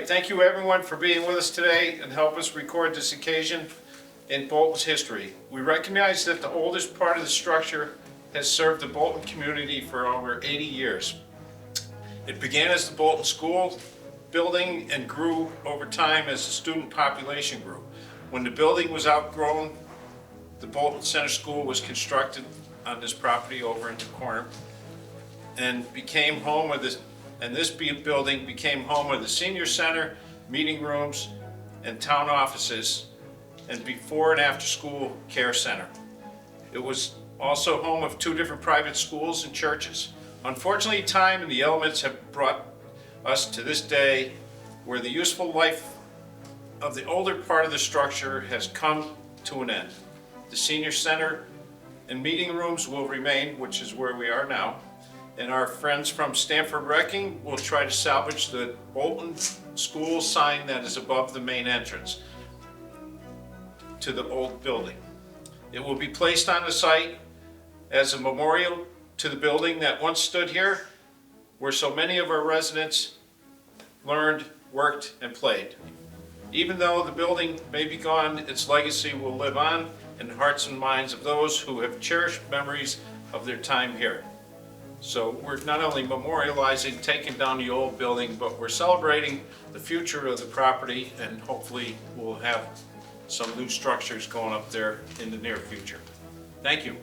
right, thank you everyone for being with us today and help us record this occasion in Bolton's history. We recognize that the oldest part of the structure has served the Bolton community for over 80 years. It began as the Bolton School building and grew over time as the student population grew. When the building was outgrown, the Bolton Center School was constructed on this property over in the corner and became home of this. And this building became home of the senior center, meeting rooms, and town offices, and before and after school care center. It was also home of 2 different private schools and churches. Unfortunately, time and the elements have brought us to this day where the useful life of the older part of the structure has come to an end. The senior center and meeting rooms will remain, which is where we are now. And our friends from Stanford Wrecking will try to salvage the Bolton School sign that is above the main entrance to the old building. It will be placed on the site as a memorial to the building that once stood here, where so many of our residents learned, worked, and played. Even though the building may be gone, its legacy will live on in the hearts and minds of those who have cherished memories of their time here. So we're not only memorializing taking down the old building, but we're celebrating the future of the property, and hopefully we'll have some new structures going up there in the near future. Thank you.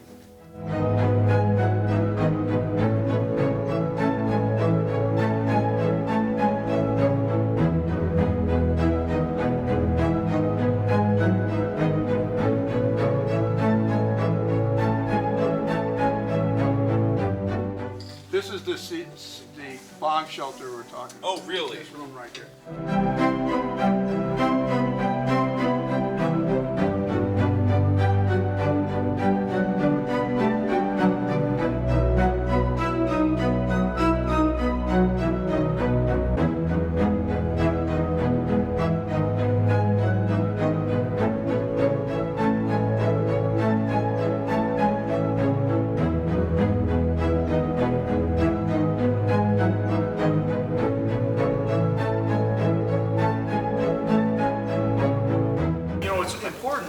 This is the bomb shelter we're talking about. Oh, really? This room right here.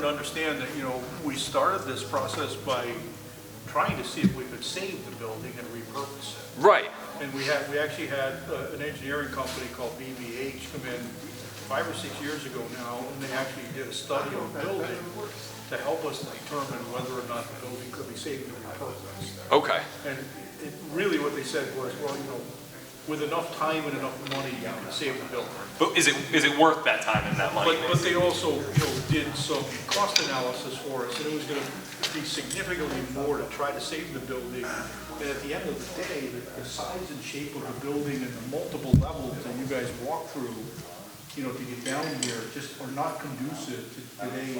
Understand that, we started this process by trying to see if we could save the building and repurpose it. Right. And we actually had an engineering company called BBH come in 5 or 6 years ago now, and they actually did a study on the building to help us determine whether or not the building could be saved and repurposed. Okay. And really what they said was, well, with enough time and enough money, you can save the building. But is it worth that time and that money? But they also, did some cost analysis for us, and it was going to be significantly more to try to save the building. And at the end of the day, the size and shape of the building and the multiple levels that you guys walk through, to get down here, just are not conducive to today's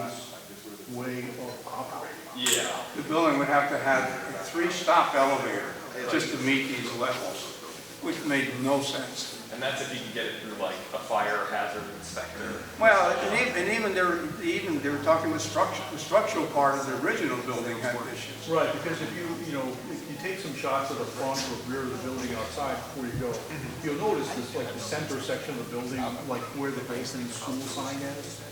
way of operating. Yeah. The building would have to have a 3-stop elevator just to meet these levels, which made no sense. And that's if you can get it through like a fire hazard inspector. Well, and even they were talking the structural part of the original building had issues. Right, because if you take some shots of the front or rear of the building outside before you go, you'll notice this, like the center section of the building, like where the Bolton School sign is,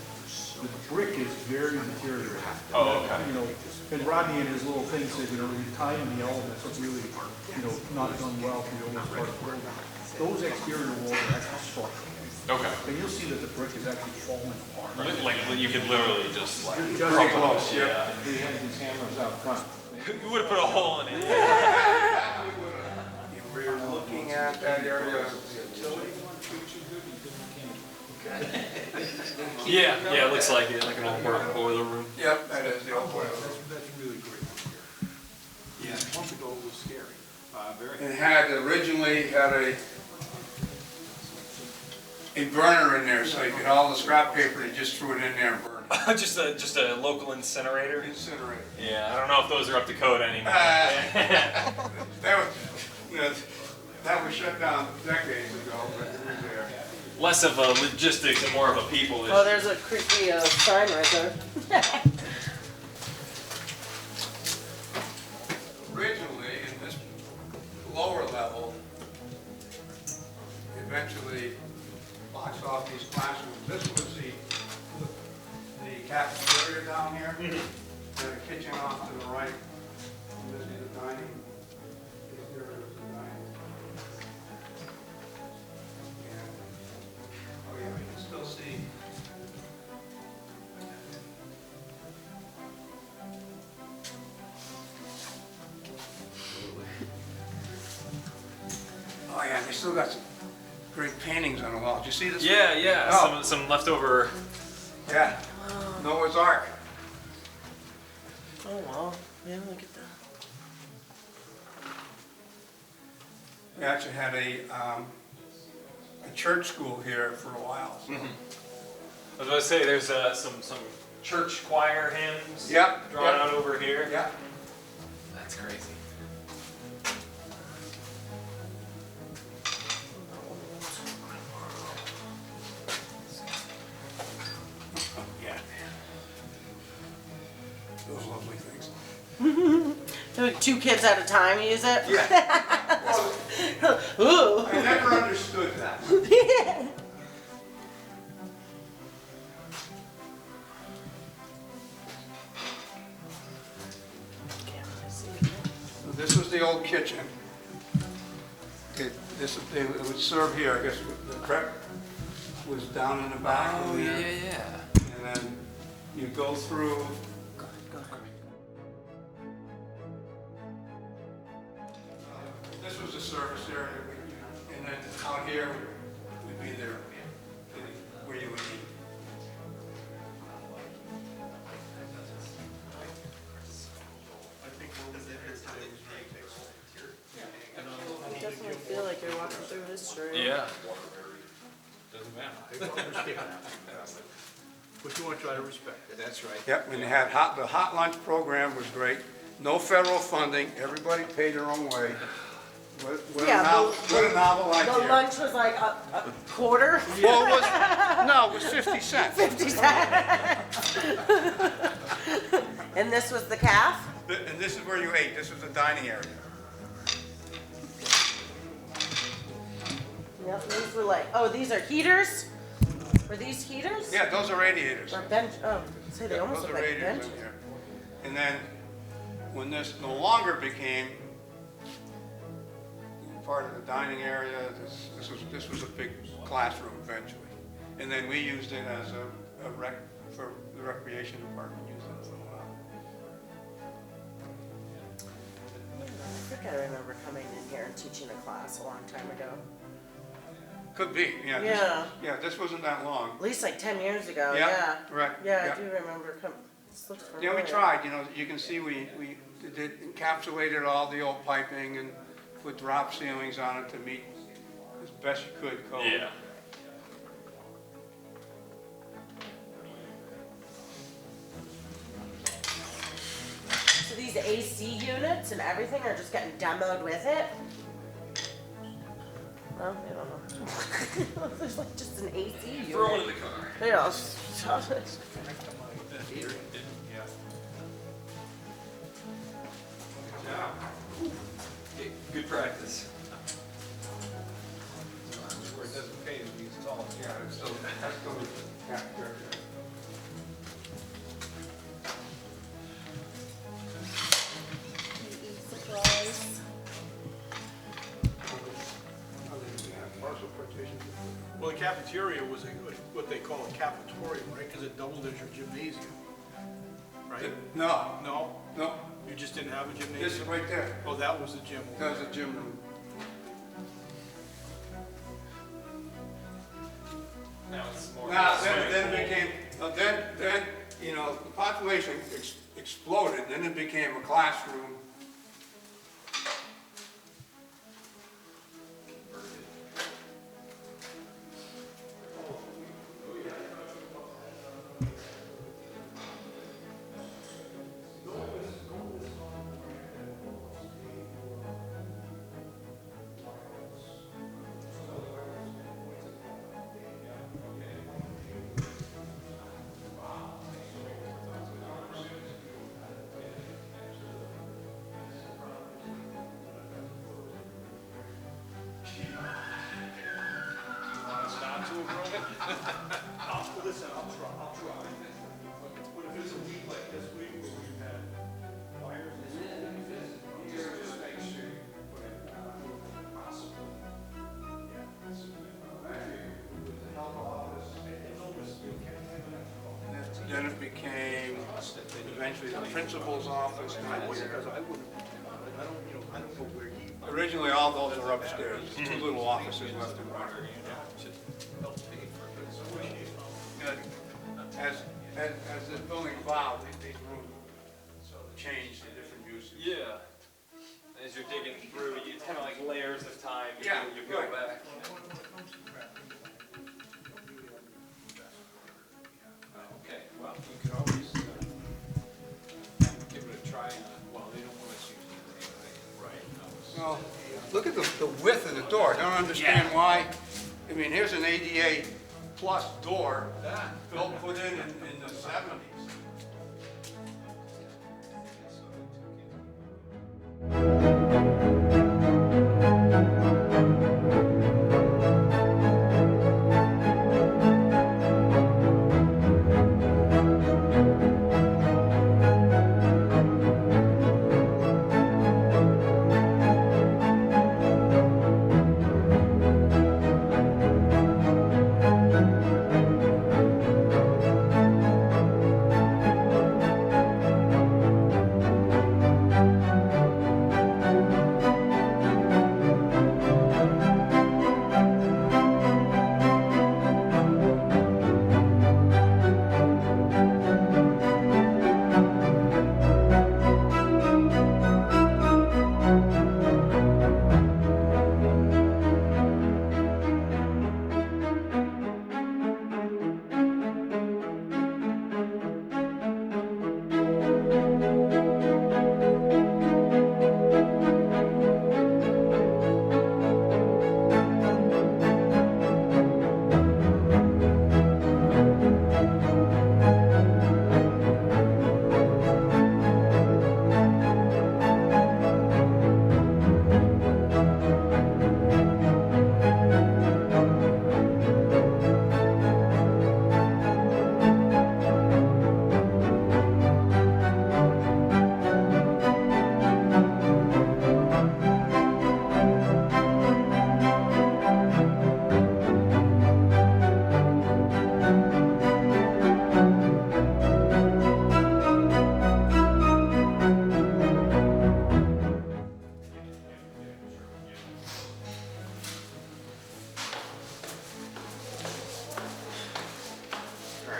the brick is very deteriorated. Oh, okay. And Rodney in his little thing said, the time and the elements have really, not done well for the oldest part of the building. Those exterior walls are actually structural. Okay. And you'll see that the brick is actually falling apart. Like you could literally just like. Just Pretty close, yeah. He had these hammers out front. You would have put a hole in it. We're looking at that area. Yeah, it looks like it, like an old boiler room. Yep, that is the old boiler. That's really great here. Yeah, a month ago it was scary. It had originally had a burner in there, so you could all the scrap paper, they just threw it in there and burned it. just a local incinerator. Incinerator. Yeah, I don't know if those are up to code anymore. That was shut down decades ago, but it was there. Less of a logistics and more of a people issue. Oh, there's a creepy sign right there. Originally, in this lower level, eventually blocks off these classrooms. This was the cafeteria down here, and the kitchen off to the right. And this is the dining. Here is the dining. Yeah. Oh yeah, we can still see. Oh yeah, they still got some great paintings on the wall. Did you see this? Yeah, yeah. Oh. Some leftover. Yeah. Noah's Ark. Oh, wow. Yeah, look at that. We actually had a church school here for a while. So. I was going to say, there's some church choir hymns Yep, drawn yep. out over here. Yeah. That's crazy. Yeah. Those lovely things. Like 2 kids at a time use it? Yeah. Well, Ooh. I never understood that. This was the old kitchen. It would serve here. I guess the prep was down in the back. Oh, in yeah, there. yeah. And then you go through. This was the service area, and then out here would be there, where you would eat. I think what was in here today was very tasteful. You definitely feel like you're walking through history. Yeah. Doesn't matter. I understand that. But you want to try to respect it. That's right. Yep, and they had the hot lunch program was great. No federal funding, everybody paid their own way. What Yeah, a novel The idea. lunch was like a quarter? Well, it was 50 cents. 50 cents. And this was the calf? And this is where you ate, this was the dining area. Yep, these were like, oh, these are heaters? Were these heaters? Yeah, those are radiators. Or bench, oh, say they Yeah, almost those look are like radiators benches. in here. And then, when this no longer became part of the dining area, this was a big classroom eventually. And then we used it as a rec, for the recreation department used it for a while. I think I remember coming in here and teaching a class a long time ago. Could be, yeah. Yeah. Yeah, this wasn't that long. At least like 10 years ago, Yeah, yeah. correct, Yeah, yeah. I do remember coming. This looks Yeah, we familiar. tried, you can see we did encapsulated all the old piping and put drop ceilings on it to meet as best you could code. Yeah. So these AC units and everything are just getting demoed with it? Well, I don't know. There's like just an AC unit. Throw it in the car. Yeah. Good practice. Where it doesn't pay to be installed. Yeah, it's still, that's still, yeah, sure. Supplies. Partial partition. Well, the cafeteria was what they call a cafetorium, right? Because it doubled as your gymnasium, right? No, No? no, You just didn't have a this is gymnasium? right there, Oh, that was the gym. that's a gym room. Now it's more. Now, swimming then pool. it became, then, the population exploded, then it became a classroom. then it became eventually the principal's office down here. Because I wouldn't, I don't know where he. Originally, all those were upstairs, two little offices left and right. As this building evolved, these rooms changed to different uses. Yeah. As you're digging through, you kind of like layers of time. Yeah, You go right. back. Okay, well, you could always give it a try on, well, they don't want us using it anyway. Right. Well, look at the width of the door. I don't understand why. I mean, here's an ADA plus door, put in the 70s.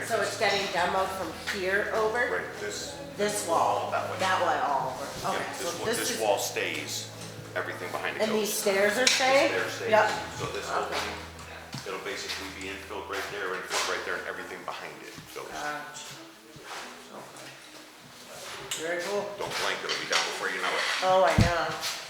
So it's getting demoed from here over? Right, This wall? That way. That way all over? yeah, Okay, so this is, wall stays, everything behind it and goes. these stairs are staying? There stays. Yep. So this whole Okay. thing, it'll basically be infilled right there, and everything behind it goes. Gotcha. Very cool. Don't blink, it'll be down before you know it. Oh, I know.